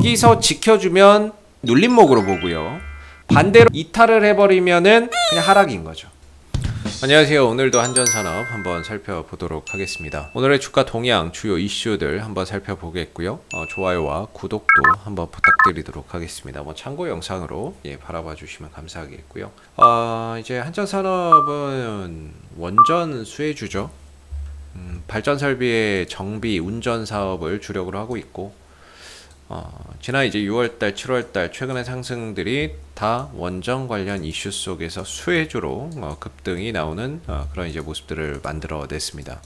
여기서 지켜주면 눌림목으로 보고요. 반대로 이탈을 해버리면은 그냥 하락인 거죠. 안녕하세요. 오늘도 한전산업 한번 살펴보도록 하겠습니다. 오늘의 주가 동향 주요 이슈들 한번 살펴보겠고요. 좋아요와 구독도 한번 부탁드리도록 하겠습니다. 참고 영상으로 바라봐 주시면 감사하겠고요. 이제 한전산업은 원전 수혜주죠. 발전 설비의 정비, 운전 사업을 주력으로 하고 있고, 지난 이제 6월달, 7월달 최근의 상승들이 다 원전 관련 이슈 속에서 수혜주로 급등이 나오는 그런 이제 모습들을 만들어냈습니다.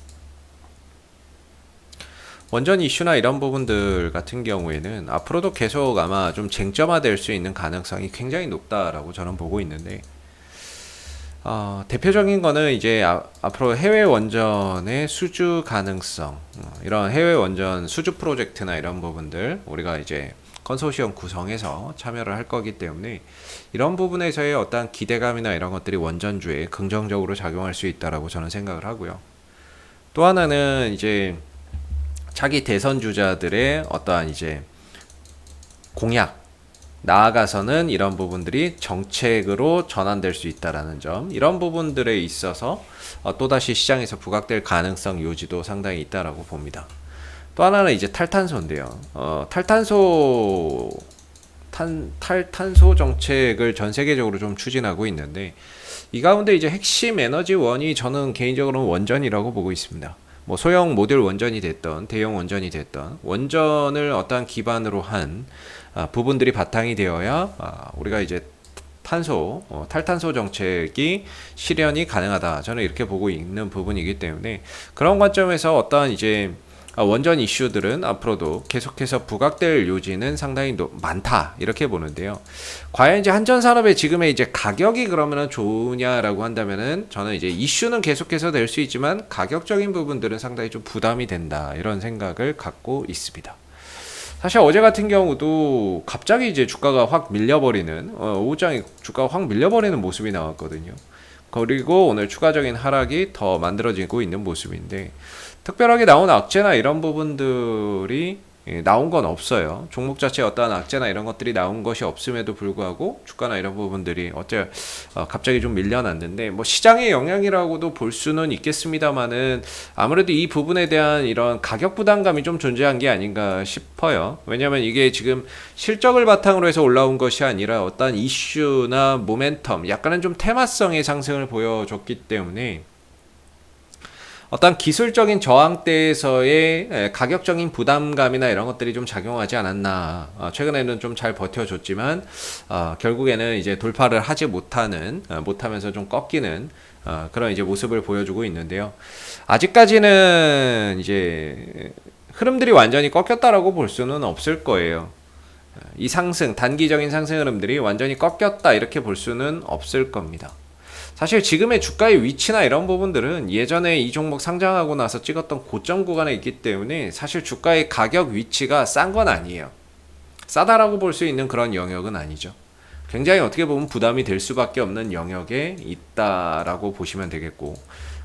원전 이슈나 이런 부분들 같은 경우에는 앞으로도 계속 아마 좀 쟁점화될 수 있는 가능성이 굉장히 높다라고 저는 보고 있는데, 대표적인 거는 이제 앞으로 해외 원전의 수주 가능성, 이런 해외 원전 수주 프로젝트나 이런 부분들 우리가 이제 컨소시엄 구성해서 참여를 할 거기 때문에 이런 부분에서의 어떤 기대감이나 이런 것들이 원전주에 긍정적으로 작용할 수 있다라고 저는 생각을 하고요. 또 하나는 이제 차기 대선 주자들의 어떠한 이제 공약, 나아가서는 이런 부분들이 정책으로 전환될 수 있다라는 점, 이런 부분들에 있어서 또다시 시장에서 부각될 가능성 요지도 상당히 있다라고 봅니다. 또 하나는 이제 탈탄소인데요. 탈탄소 정책을 전 세계적으로 좀 추진하고 있는데, 이 가운데 이제 핵심 에너지원이 저는 개인적으로는 원전이라고 보고 있습니다. 소형 모듈 원전이 됐던 대형 원전이 됐던 원전을 어떠한 기반으로 한 부분들이 바탕이 되어야 우리가 이제 탈탄소 정책이 실현이 가능하다. 저는 이렇게 보고 있는 부분이기 때문에 그런 관점에서 어떠한 이제 원전 이슈들은 앞으로도 계속해서 부각될 요지는 상당히 많다, 이렇게 보는데요. 과연 이제 한전산업의 지금의 이제 가격이 그러면은 좋으냐라고 한다면은 저는 이제 이슈는 계속해서 될 수 있지만 가격적인 부분들은 상당히 좀 부담이 된다, 이런 생각을 갖고 있습니다. 사실 어제 같은 경우도 갑자기 이제 주가가 확 밀려버리는, 오후장에 주가가 확 밀려버리는 모습이 나왔거든요. 그리고 오늘 추가적인 하락이 더 만들어지고 있는 모습인데, 특별하게 나온 악재나 이런 부분들이 나온 건 없어요. 종목 자체에 어떠한 악재나 이런 것들이 나온 것이 없음에도 불구하고 주가나 이런 부분들이 갑자기 좀 밀려났는데, 시장의 영향이라고도 볼 수는 있겠습니다만은 아무래도 이 부분에 대한 이런 가격 부담감이 좀 존재한 게 아닌가 싶어요. 왜냐하면 이게 지금 실적을 바탕으로 해서 올라온 것이 아니라 어떤 이슈나 모멘텀, 약간은 좀 테마성의 상승을 보여줬기 때문에 어떤 기술적인 저항대에서의 가격적인 부담감이나 이런 것들이 좀 작용하지 않았나. 최근에는 좀 잘 버텨줬지만 결국에는 이제 돌파를 하지 못하면서 좀 꺾이는 그런 이제 모습을 보여주고 있는데요. 아직까지는 이제 흐름들이 완전히 꺾였다라고 볼 수는 없을 거예요. 이 단기적인 상승 흐름들이 완전히 꺾였다, 이렇게 볼 수는 없을 겁니다. 사실 지금의 주가의 위치나 이런 부분들은 예전에 이 종목 상장하고 나서 찍었던 고점 구간에 있기 때문에 사실 주가의 가격 위치가 싼 건 아니에요. 싸다라고 볼 수 있는 그런 영역은 아니죠. 굉장히 어떻게 보면 부담이 될 수밖에 없는 영역에 있다라고 보시면 되겠고,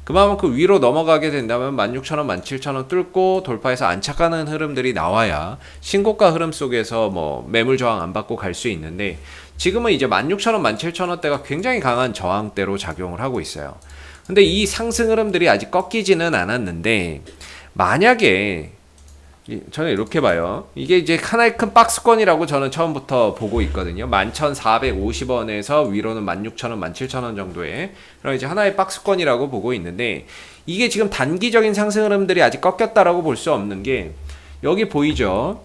그만큼 위로 넘어가게 된다면 16,000원, 17,000원 뚫고 돌파해서 안착하는 흐름들이 나와야 신고가 흐름 속에서 매물 저항 안 받고 갈 수 있는데, 지금은 이제 16,000원, 17,000원대가 굉장히 강한 저항대로 작용을 하고 있어요. 근데 이 상승 흐름들이 아직 꺾이지는 않았는데, 만약에 저는 이렇게 봐요. 이게 이제 하나의 큰 박스권이라고 저는 처음부터 보고 있거든요. 11,450원에서 위로는 16,000원, 17,000원 정도의 그럼 이제 하나의 박스권이라고 보고 있는데, 이게 지금 단기적인 상승 흐름들이 아직 꺾였다라고 볼 수 없는 게, 여기 보이죠?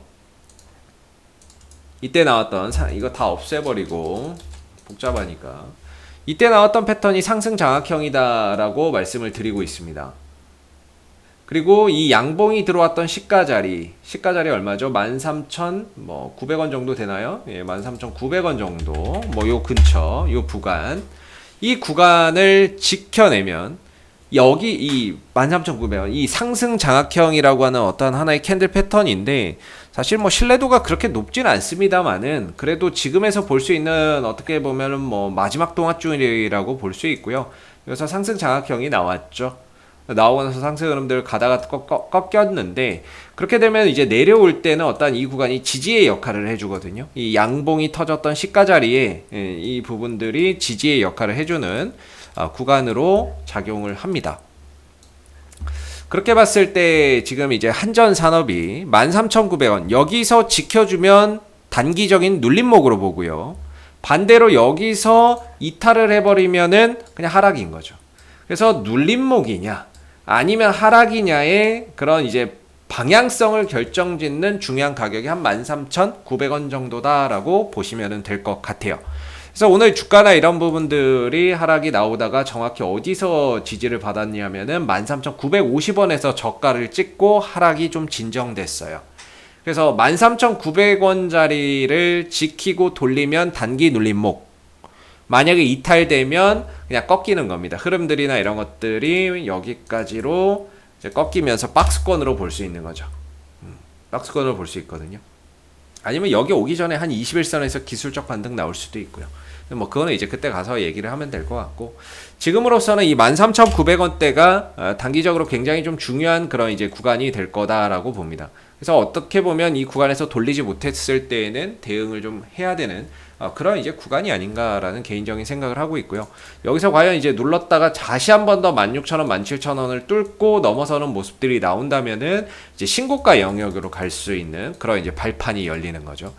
이때 나왔던 이거 다 없애버리고 복잡하니까 이때 나왔던 패턴이 상승 장악형이다라고 말씀을 드리고 있습니다. 그리고 이 양봉이 들어왔던 시가 자리 얼마죠? 13,900원 정도 되나요? 13,900원 정도, 요 근처, 요 구간, 이 구간을 지켜내면 여기 이 13,900원, 이 상승 장악형이라고 하는 어떤 하나의 캔들 패턴인데, 사실 신뢰도가 그렇게 높진 않습니다만은 그래도 지금에서 볼 수 있는, 어떻게 보면은 마지막 동아줄이라고 볼 수 있고요. 여기서 상승 장악형이 나왔죠. 나오고 나서 상승 흐름들 가다가 꺾였는데, 그렇게 되면 이제 내려올 때는 어떤 이 구간이 지지의 역할을 해주거든요. 이 양봉이 터졌던 시가 자리에 이 부분들이 지지의 역할을 해주는 구간으로 작용을 합니다. 그렇게 봤을 때 지금 이제 한전산업이 13,900원 여기서 지켜주면 단기적인 눌림목으로 보고요. 반대로 여기서 이탈을 해버리면은 그냥 하락인 거죠. 그래서 눌림목이냐 아니면 하락이냐의 그런 이제 방향성을 결정짓는 중요한 가격이 한 13,900원 정도다라고 보시면 될 것 같아요. 그래서 오늘 주가나 이런 부분들이 하락이 나오다가 정확히 어디서 지지를 받았냐면은 13,950원에서 저가를 찍고 하락이 좀 진정됐어요. 그래서 13,900원짜리를 지키고 돌리면 단기 눌림목, 만약에 이탈되면 그냥 꺾이는 겁니다. 흐름들이나 이런 것들이 여기까지로 이제 꺾이면서 박스권으로 볼 수 있는 거죠. 박스권으로 볼 수 있거든요. 아니면 여기 오기 전에 한 21선에서 기술적 반등 나올 수도 있고요. 뭐 그거는 이제 그때 가서 얘기를 하면 될 것 같고, 지금으로서는 이 13,900원대가 단기적으로 굉장히 좀 중요한 그런 이제 구간이 될 거다라고 봅니다. 그래서 어떻게 보면 이 구간에서 돌리지 못했을 때에는 대응을 좀 해야 되는 그런 이제 구간이 아닌가라는 개인적인 생각을 하고 있고요. 여기서 과연 이제 눌렀다가 다시 한 번 더 16,000원, 17,000원을 뚫고 넘어서는 모습들이 나온다면은 이제 신고가 영역으로 갈 수 있는 그런 이제 발판이 열리는 거죠.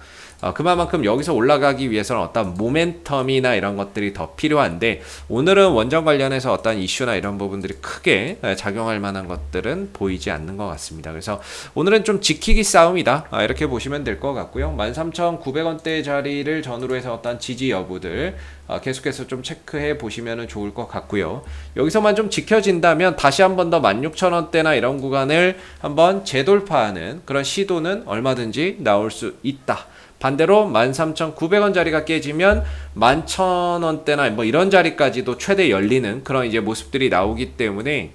그만큼 여기서 올라가기 위해서는 어떤 모멘텀이나 이런 것들이 더 필요한데, 오늘은 원전 관련해서 어떤 이슈나 이런 부분들이 크게 작용할 만한 것들은 보이지 않는 것 같습니다. 그래서 오늘은 좀 지키기 싸움이다, 이렇게 보시면 될 것 같고요. 13,900원대 자리를 전후로 해서 어떤 지지 여부들 계속해서 좀 체크해 보시면 좋을 것 같고요. 여기서만 좀 지켜진다면 다시 한 번 더 16,000원대나 이런 구간을 한번 재돌파하는 그런 시도는 얼마든지 나올 수 있다. 반대로 13,900원짜리가 깨지면 11,000원대나 뭐 이런 자리까지도 최대 열리는 그런 이제 모습들이 나오기 때문에,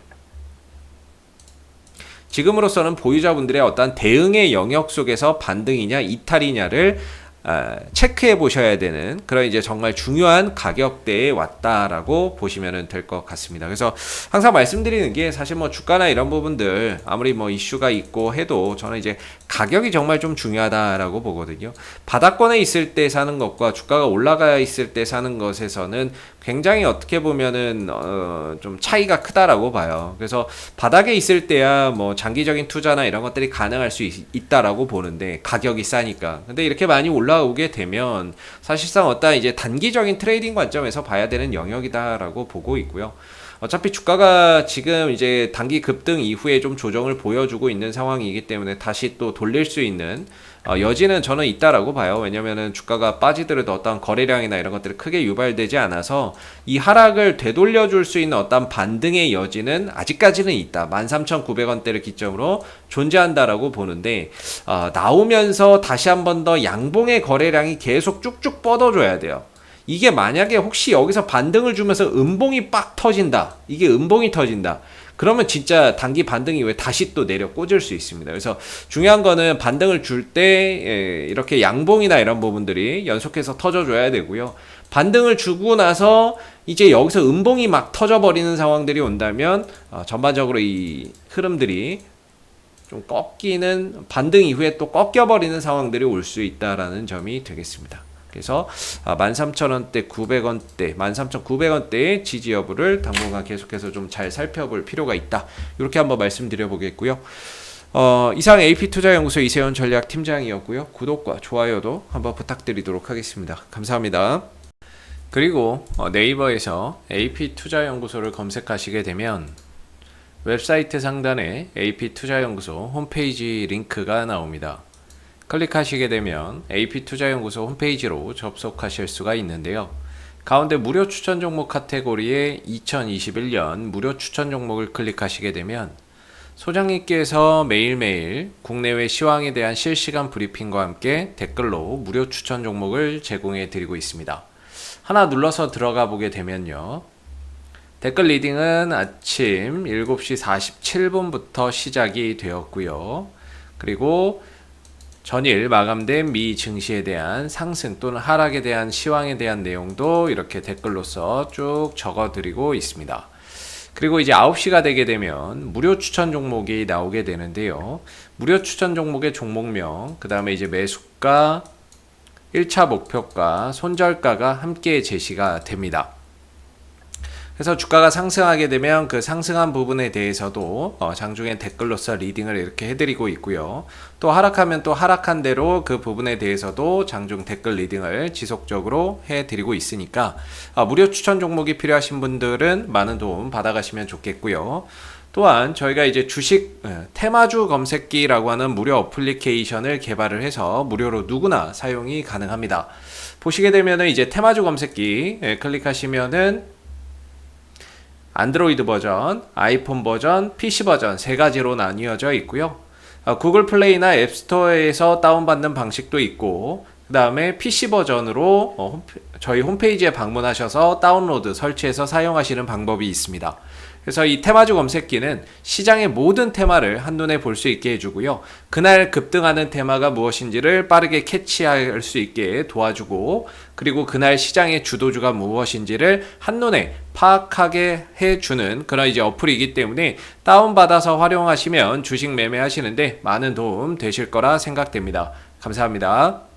지금으로서는 보유자분들의 어떤 대응의 영역 속에서 반등이냐 이탈이냐를 체크해 보셔야 되는 그런 이제 정말 중요한 가격대에 왔다라고 보시면 될 것 같습니다. 그래서 항상 말씀드리는 게, 사실 뭐 주가나 이런 부분들 아무리 뭐 이슈가 있고 해도 저는 이제 가격이 정말 좀 중요하다라고 보거든요. 바닥권에 있을 때 사는 것과 주가가 올라가 있을 때 사는 것에서는 굉장히 어떻게 보면은 좀 차이가 크다라고 봐요. 그래서 바닥에 있을 때야 뭐 장기적인 투자나 이런 것들이 가능할 수 있다라고 보는데, 가격이 싸니까. 근데 이렇게 많이 올라오게 되면 사실상 어떤 이제 단기적인 트레이딩 관점에서 봐야 되는 영역이다라고 보고 있고요. 어차피 주가가 지금 이제 단기 급등 이후에 좀 조정을 보여주고 있는 상황이기 때문에 다시 또 돌릴 수 있는 여지는 저는 있다라고 봐요. 왜냐면은 주가가 빠지더라도 어떤 거래량이나 이런 것들이 크게 유발되지 않아서 이 하락을 되돌려 줄 수 있는 어떤 반등의 여지는 아직까지는 있다. 13,900원대를 기점으로 존재한다라고 보는데, 나오면서 다시 한 번 더 양봉의 거래량이 계속 쭉쭉 뻗어줘야 돼요. 이게 만약에 혹시 여기서 반등을 주면서 음봉이 빡 터진다, 이게 음봉이 터진다, 그러면 진짜 단기 반등 이후에 다시 또 내려 꽂을 수 있습니다. 그래서 중요한 거는 반등을 줄 때 이렇게 양봉이나 이런 부분들이 연속해서 터져줘야 되고요. 반등을 주고 나서 이제 여기서 음봉이 막 터져버리는 상황들이 온다면 전반적으로 이 흐름들이 좀 꺾이는, 반등 이후에 또 꺾여버리는 상황들이 올 수 있다라는 점이 되겠습니다. 그래서 13,000원대, 900원대, 13,900원대의 지지 여부를 당분간 계속해서 좀 잘 살펴볼 필요가 있다. 이렇게 한번 말씀드려 보겠고요. 이상 AP투자연구소 이세훈 전략팀장이었고요. 구독과 좋아요도 한번 부탁드리도록 하겠습니다. 감사합니다. 그리고 네이버에서 AP투자연구소를 검색하시게 되면 웹사이트 상단에 AP투자연구소 홈페이지 링크가 나옵니다. 클릭하시게 되면 AP투자연구소 홈페이지로 접속하실 수가 있는데요. 가운데 무료 추천 종목 카테고리에 2021년 무료 추천 종목을 클릭하시게 되면 소장님께서 매일매일 국내외 시황에 대한 실시간 브리핑과 함께 댓글로 무료 추천 종목을 제공해 드리고 있습니다. 하나 눌러서 들어가 보게 되면요. 댓글 리딩은 아침 7시 47분부터 시작이 되었고요. 그리고 전일 마감된 미 증시에 대한 상승 또는 하락에 대한 시황에 대한 내용도 이렇게 댓글로서 쭉 적어드리고 있습니다. 그리고 이제 9시가 되게 되면 무료 추천 종목이 나오게 되는데요. 무료 추천 종목의 종목명, 그 다음에 이제 매수가, 1차 목표가, 손절가가 함께 제시가 됩니다. 그래서 주가가 상승하게 되면 그 상승한 부분에 대해서도 장중에 댓글로서 리딩을 이렇게 해드리고 있고요. 또 하락하면 또 하락한 대로 그 부분에 대해서도 장중 댓글 리딩을 지속적으로 해드리고 있으니까 무료 추천 종목이 필요하신 분들은 많은 도움 받아가시면 좋겠고요. 또한 저희가 이제 주식 테마주 검색기라고 하는 무료 어플리케이션을 개발을 해서 무료로 누구나 사용이 가능합니다. 보시게 되면은 이제 테마주 검색기 클릭하시면은 안드로이드 버전, 아이폰 버전, PC 버전 세 가지로 나뉘어져 있고요. 구글 플레이나 앱스토어에서 다운받는 방식도 있고, 그 다음에 PC 버전으로 저희 홈페이지에 방문하셔서 다운로드, 설치해서 사용하시는 방법이 있습니다. 그래서 이 테마주 검색기는 시장의 모든 테마를 한눈에 볼 수 있게 해주고요. 그날 급등하는 테마가 무엇인지를 빠르게 캐치할 수 있게 도와주고, 그리고 그날 시장의 주도주가 무엇인지를 한눈에 파악하게 해주는 그런 이제 어플이기 때문에 다운받아서 활용하시면 주식 매매하시는데 많은 도움 되실 거라 생각됩니다. 감사합니다.